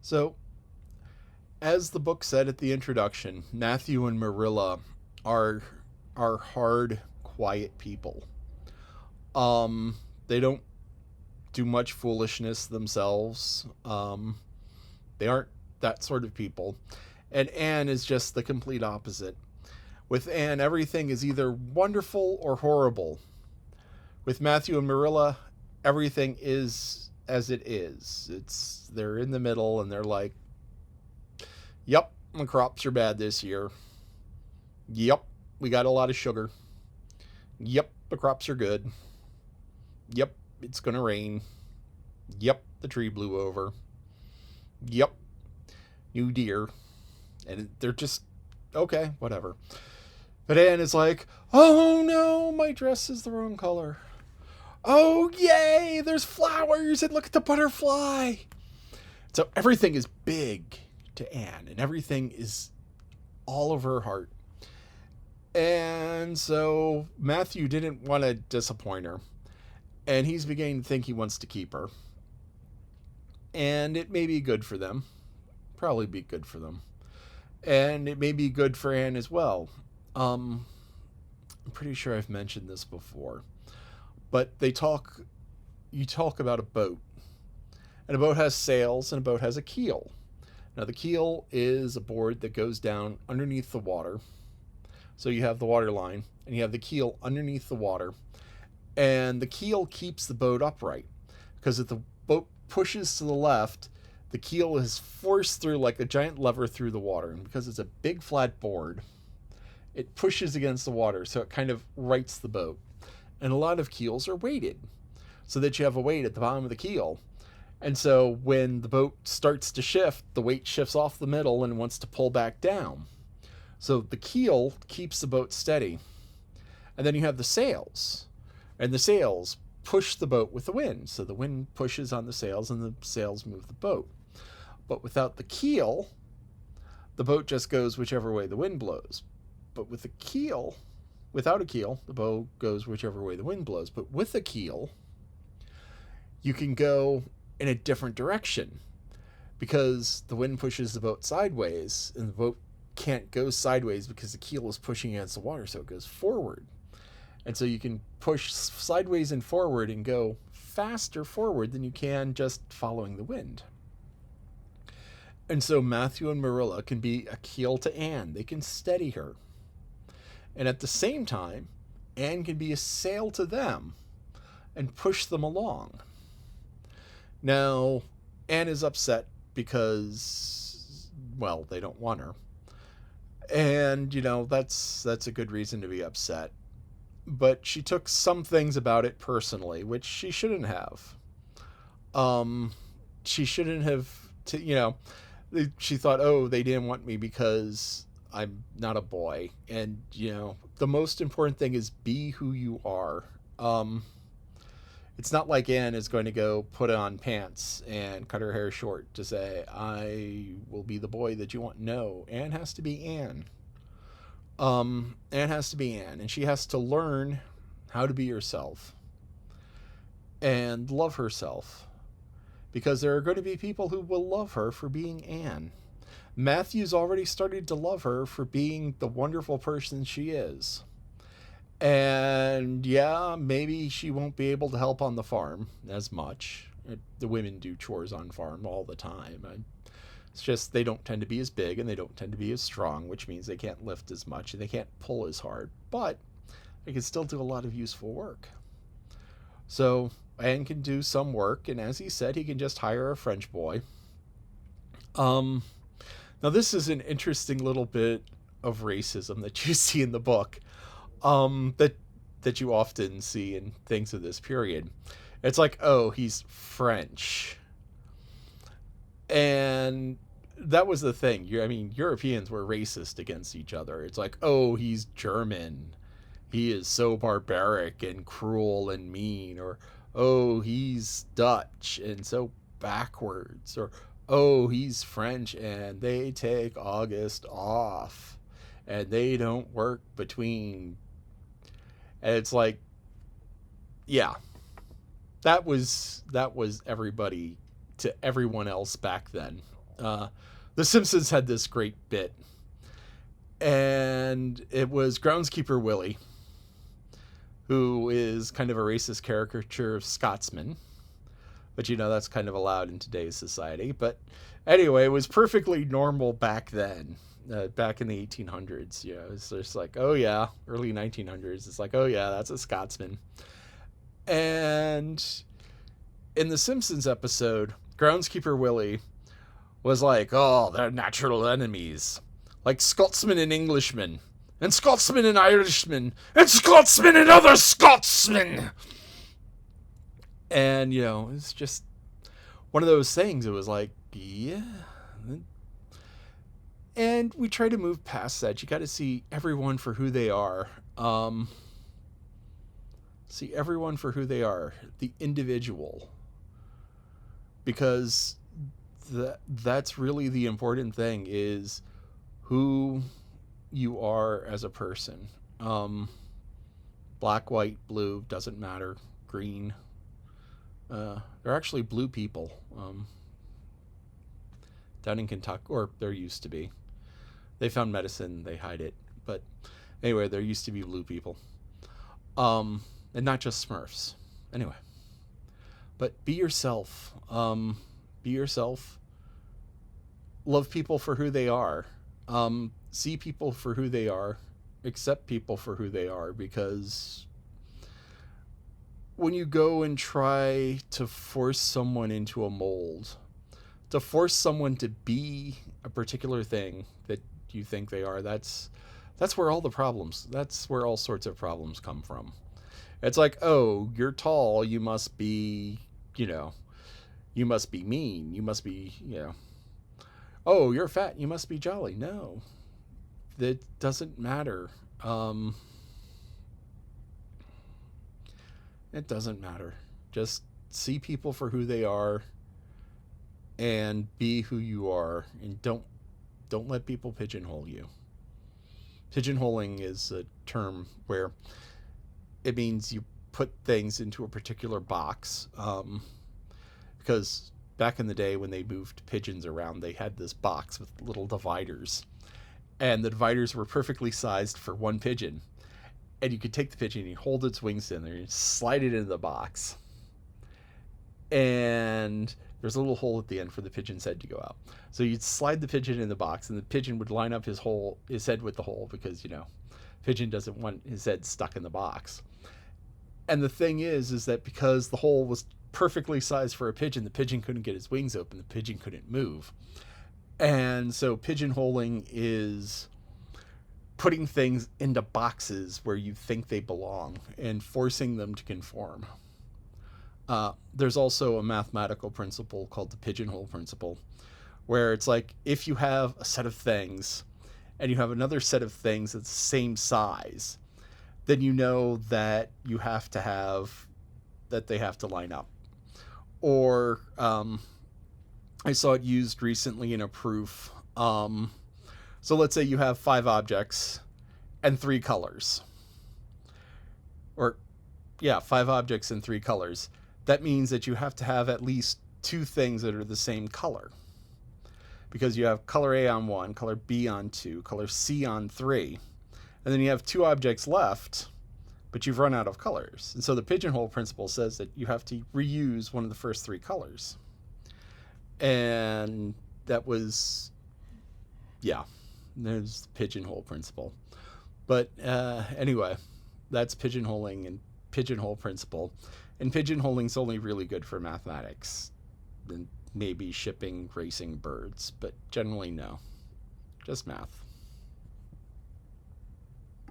So, as the book said at the introduction, Matthew and Marilla are are hard, quiet people. They don't do much foolishness themselves. They aren't that sort of people. And Anne is just the complete opposite. With Anne, everything is either wonderful or horrible. With Matthew and Marilla, everything is as it is. They're in the middle and they're like, "Yep, the crops are bad this year. Yep, we got a lot of sugar. Yep, the crops are good. Yep, it's going to rain. Yep, the tree blew over. Yep, new deer." And they're just, okay, whatever. But Anne is like, "Oh no, my dress is the wrong color. Oh, yay, there's flowers, and look at the butterfly." So everything is big to Anne, and everything is all of her heart. And so Matthew didn't want to disappoint her, and he's beginning to think he wants to keep her. And it may be good for them. Probably be good for them. And it may be good for Anne as well. I'm pretty sure I've mentioned this before. But you talk about a boat. And a boat has sails and a boat has a keel. Now, the keel is a board that goes down underneath the water. So you have the water line and you have the keel underneath the water. And the keel keeps the boat upright. Because if the boat pushes to the left, the keel is forced through like a giant lever through the water. And because it's a big flat board, it pushes against the water. So it kind of rights the boat. And a lot of keels are weighted so that you have a weight at the bottom of the keel. And so when the boat starts to shift, the weight shifts off the middle and wants to pull back down. So the keel keeps the boat steady. And then you have the sails. And the sails push the boat with the wind. So the wind pushes on the sails and the sails move the boat. But without the keel, the boat just goes whichever way the wind blows. But with the keel, without a keel, the boat goes whichever way the wind blows. But with a keel, you can go in a different direction because the wind pushes the boat sideways and the boat can't go sideways because the keel is pushing against the water, so it goes forward. And so you can push sideways and forward and go faster forward than you can just following the wind. And so Matthew and Marilla can be a keel to Anne. They can steady her. And at the same time, Anne can be a sail to them and push them along. Now, Anne is upset because, well, they don't want her. And, that's a good reason to be upset. But she took some things about it personally, which she shouldn't have. She shouldn't have, she thought, oh, they didn't want me because I'm not a boy. And, the most important thing is be who you are. It's not like Anne is going to go put on pants and cut her hair short to say, I will be the boy that you want. No, Anne has to be Anne. Anne has to be Anne, and she has to learn how to be herself and love herself, because there are going to be people who will love her for being Anne. Matthew's already started to love her for being the wonderful person she is. And yeah, maybe she won't be able to help on the farm as much. The women do chores on farm all the time. It's just they don't tend to be as big and they don't tend to be as strong, which means they can't lift as much and they can't pull as hard. But they can still do a lot of useful work. So Anne can do some work, and as he said, he can just hire a French boy. Now this is an interesting little bit of racism that you see in the book. That you often see in things of this period. It's like, oh, he's French. And that was the thing. Europeans were racist against each other. It's like, oh, he's German. He is so barbaric and cruel and mean. Or, oh, he's Dutch and so backwards. Or, oh, he's French and they take August off. And they don't work between. And it's like, yeah, that was everybody to everyone else back then. Uh, the Simpsons had this great bit, and it was groundskeeper Willie, who is kind of a racist caricature of Scotsman. But that's kind of allowed in today's society. But anyway, it was perfectly normal back then, back in the 1800s. It's just like, oh yeah, early 1900s. It's like, oh yeah, that's a Scotsman. And in the Simpsons episode, groundskeeper Willie was like, oh, they're natural enemies. Like Scotsmen and Englishmen, and Scotsmen and Irishmen, and Scotsmen and other Scotsmen. And, it's just one of those things. It was like, yeah. And we try to move past that. You got to see everyone for who they are. See everyone for who they are, the individual. Because that's really the important thing, is who you are as a person. Black, white, blue, doesn't matter. Green. They're actually blue people down in Kentucky, or there used to be. They found medicine, they hide it. But anyway, there used to be blue people. And not just Smurfs. Anyway. But be yourself. Be yourself. Love people for who they are. See people for who they are. Accept people for who they are, because when you go and try to force someone into a mold, to force someone to be a particular thing that you think they are, that's where all sorts of problems come from. It's like, oh, you're tall, you must be, you must be mean, you must be, oh, you're fat, you must be jolly. No, that doesn't matter. It doesn't matter. Just see people for who they are and be who you are, and don't let people pigeonhole you. Pigeonholing is a term where it means you put things into a particular box. Because back in the day when they moved pigeons around, they had this box with little dividers. And the dividers were perfectly sized for one pigeon. And you could take the pigeon and you hold its wings in there and slide it into the box. And there's a little hole at the end for the pigeon's head to go out. So you'd slide the pigeon in the box, and the pigeon would line up his head with the hole, because, pigeon doesn't want his head stuck in the box. And the thing is that because the hole was perfectly sized for a pigeon, the pigeon couldn't get his wings open, the pigeon couldn't move. And so pigeonholing is putting things into boxes where you think they belong and forcing them to conform. There's also a mathematical principle called the pigeonhole principle, where it's like, if you have a set of things and you have another set of things that's the same size, then you know that they have to line up. Or I saw it used recently in a proof. So let's say you have 5 objects and 3 colors. Or, 5 objects and 3 colors. That means that you have to have at least 2 things that are the same color. Because you have color A on 1, color B on 2, color C on 3. And then you have 2 objects left, but you've run out of colors. And so the pigeonhole principle says that you have to reuse one of the first 3 colors. And that was, there's the pigeonhole principle. But anyway, that's pigeonholing and pigeonhole principle. And pigeonholing's only really good for mathematics, and maybe shipping racing birds, but generally no, just math.